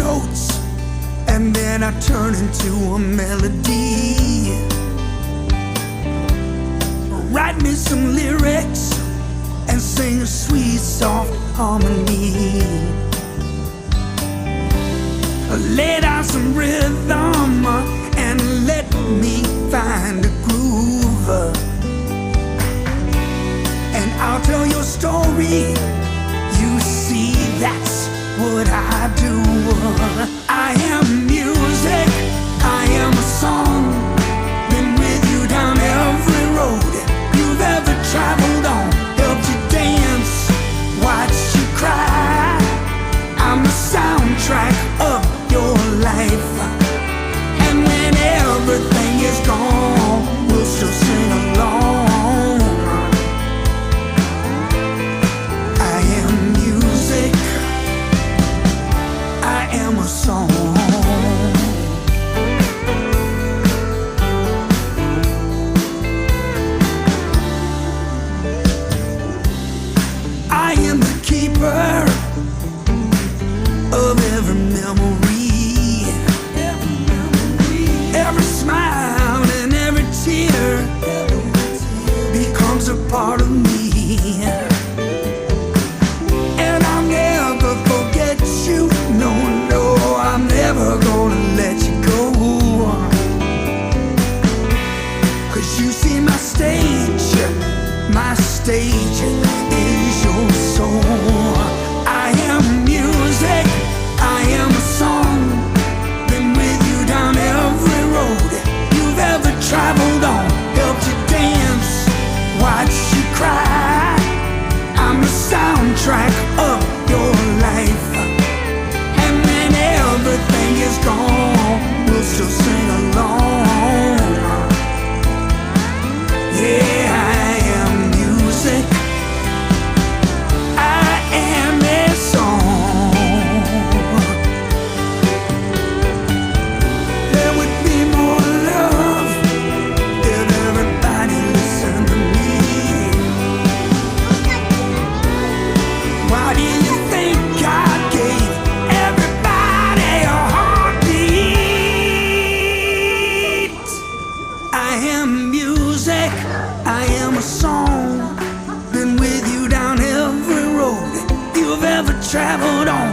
notes, and then I turn into a melody. Write me some lyrics and sing a sweet, soft harmony. Lay down some rhythm and let me find a groove, and I'll tell your story. You see, that's what I do. I am music, I am a song. Been with you down every road you've ever traveled on. Helped you dance, watched you cry. I'm the soundtrack of your life. And when everything is gone, we'll still sing along. I am music, I am a song. I am the keeper of every memory, every smile and every tear becomes a part of me. And I'll never forget you, no, no, I'm never gonna let you go. 'Cause you see my stage is your soul. I am music, I am a song. Been with you down every road you've ever traveled on. Helped you dance, watched you cry. I'm the soundtrack of your life. And when everything is gone, we'll still sing along. Yeah, I am music, I am a song. There would be more love if everybody listened to me. Why do you think God gave everybody a heartbeat? I am music, I am a song. Been with you down every road you've ever traveled on.